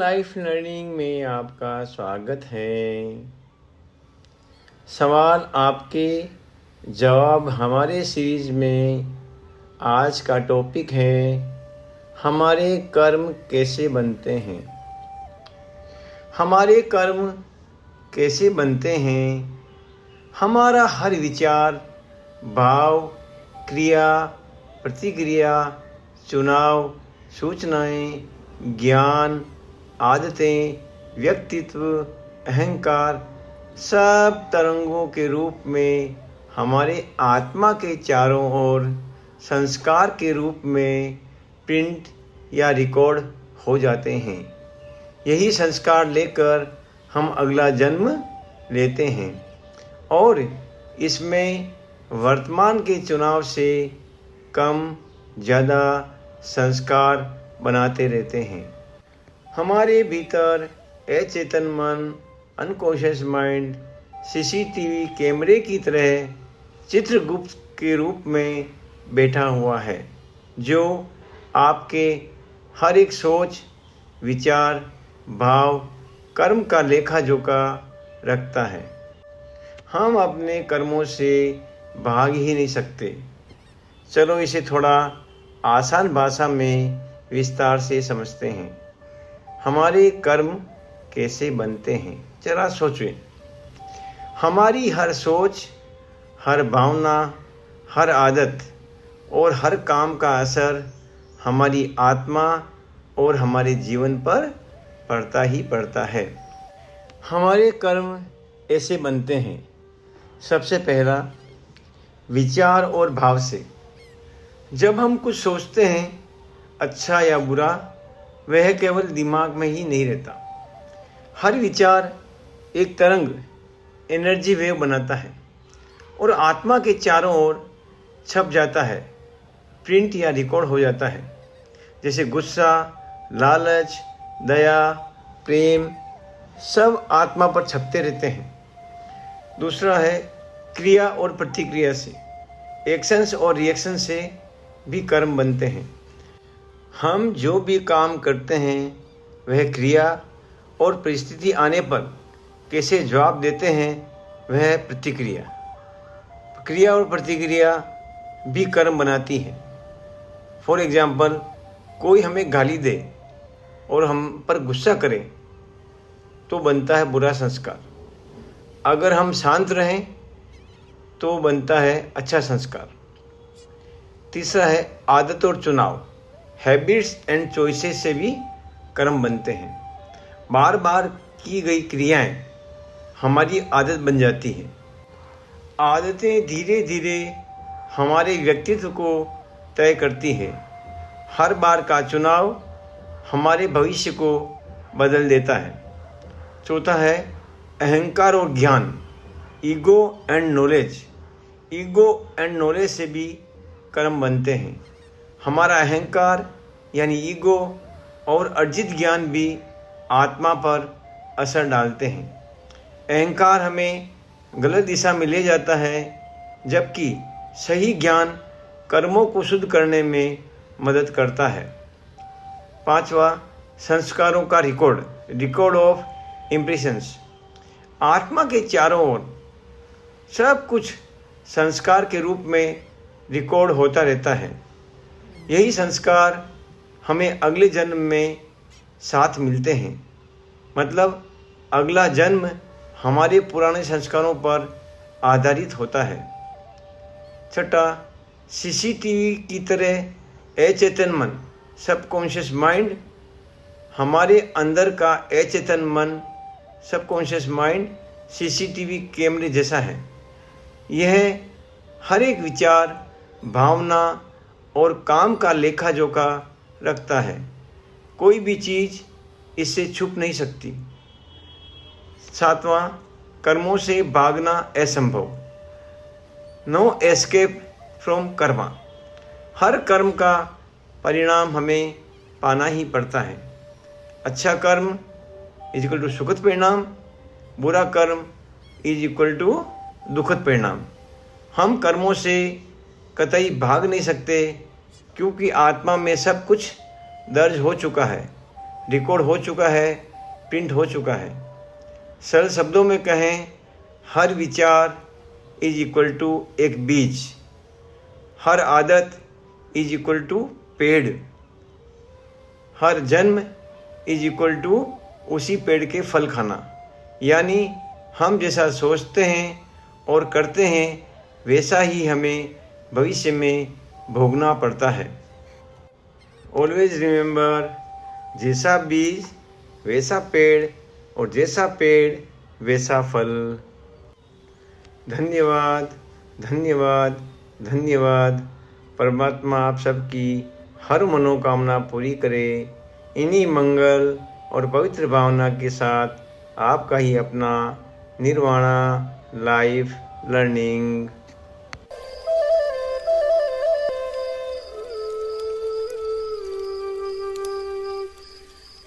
Life learning में आपका स्वागत है। सवाल आपके जवाब हमारे सीरीज में आज का टॉपिक है, हमारे कर्म कैसे बनते हैं। हमारे कर्म कैसे बनते हैं? हमारा हर विचार, भाव, क्रिया, प्रतिक्रिया, चुनाव, सूचनाएं, ज्ञान, आदतें, व्यक्तित्व, अहंकार सब तरंगों के रूप में हमारे आत्मा के चारों ओर संस्कार के रूप में प्रिंट या रिकॉर्ड हो जाते हैं। यही संस्कार लेकर हम अगला जन्म लेते हैं और इसमें वर्तमान के चुनाव से कम ज़्यादा संस्कार बनाते रहते हैं। हमारे भीतर अचेतन मन, अनकॉन्शियस माइंड सीसीटीवी कैमरे की तरह चित्रगुप्त के रूप में बैठा हुआ है, जो आपके हर एक सोच, विचार, भाव, कर्म का लेखा जोखा रखता है। हम अपने कर्मों से भाग ही नहीं सकते। चलो इसे थोड़ा आसान भाषा में विस्तार से समझते हैं। हमारे कर्म कैसे बनते हैं, जरा सोचें। हमारी हर सोच, हर भावना, हर आदत और हर काम का असर हमारी आत्मा और हमारे जीवन पर पड़ता ही पड़ता है। हमारे कर्म ऐसे बनते हैं। सबसे पहला, विचार और भाव से। जब हम कुछ सोचते हैं, अच्छा या बुरा, वह केवल दिमाग में ही नहीं रहता। हर विचार एक तरंग, एनर्जी वेव बनाता है और आत्मा के चारों ओर छप जाता है, प्रिंट या रिकॉर्ड हो जाता है। जैसे गुस्सा, लालच, दया, प्रेम सब आत्मा पर छपते रहते हैं। दूसरा है क्रिया और प्रतिक्रिया से। एक्शंस और रिएक्शन से भी कर्म बनते हैं। हम जो भी काम करते हैं वह क्रिया और परिस्थिति आने पर कैसे जवाब देते हैं वह प्रतिक्रिया। क्रिया और प्रतिक्रिया भी कर्म बनाती है। फॉर एग्जाम्पल, कोई हमें गाली दे और हम पर गुस्सा करे तो बनता है बुरा संस्कार। अगर हम शांत रहें तो बनता है अच्छा संस्कार। तीसरा है आदत और चुनाव। हैबिट्स एंड चॉइसेस से भी कर्म बनते हैं। बार बार की गई क्रियाएं हमारी आदत बन जाती हैं। आदतें धीरे धीरे हमारे व्यक्तित्व को तय करती है। हर बार का चुनाव हमारे भविष्य को बदल देता है। चौथा है अहंकार और ज्ञान, ego and knowledge. Ego and knowledge से भी कर्म बनते हैं। हमारा अहंकार यानी ईगो और अर्जित ज्ञान भी आत्मा पर असर डालते हैं। अहंकार हमें गलत दिशा में ले जाता है, जबकि सही ज्ञान कर्मों को शुद्ध करने में मदद करता है। पांचवा, संस्कारों का रिकॉर्ड ऑफ इम्प्रेशंस। आत्मा के चारों ओर सब कुछ संस्कार के रूप में रिकॉर्ड होता रहता है। यही संस्कार हमें अगले जन्म में साथ मिलते हैं। मतलब अगला जन्म हमारे पुराने संस्कारों पर आधारित होता है। छठा, सीसीटीवी की तरह अचेतन मन, सबकॉन्शियस माइंड। हमारे अंदर का अचेतन मन, सबकॉन्शियस माइंड सीसीटीवी कैमरे जैसा है। यह हर एक विचार, भावना और काम का लेखा जोखा रखता है। कोई भी चीज़ इससे छुप नहीं सकती। सातवां, कर्मों से भागना असंभव। No escape from karma. हर कर्म का परिणाम हमें पाना ही पड़ता है। अच्छा कर्म इज इक्वल टू सुखद परिणाम, बुरा कर्म इज इक्वल टू दुखद परिणाम। हम कर्मों से कतई भाग नहीं सकते, क्योंकि आत्मा में सब कुछ दर्ज हो चुका है। रिकॉर्ड हो चुका है, प्रिंट हो चुका है। सरल शब्दों में कहें, हर विचार इज इक्वल टू एक बीज, हर आदत इज इक्वल टू पेड़, हर जन्म इज इक्वल टू उसी पेड़ के फल खाना। यानी हम जैसा सोचते हैं और करते हैं वैसा ही हमें भविष्य में भोगना पड़ता है। ऑलवेज रिमेंबर, जैसा बीज वैसा पेड़ और जैसा पेड़ वैसा फल। धन्यवाद, धन्यवाद, धन्यवाद। परमात्मा आप सबकी हर मनोकामना पूरी करे। इन्हीं मंगल और पवित्र भावना के साथ आपका ही अपना निर्वाणा लाइफ लर्निंग।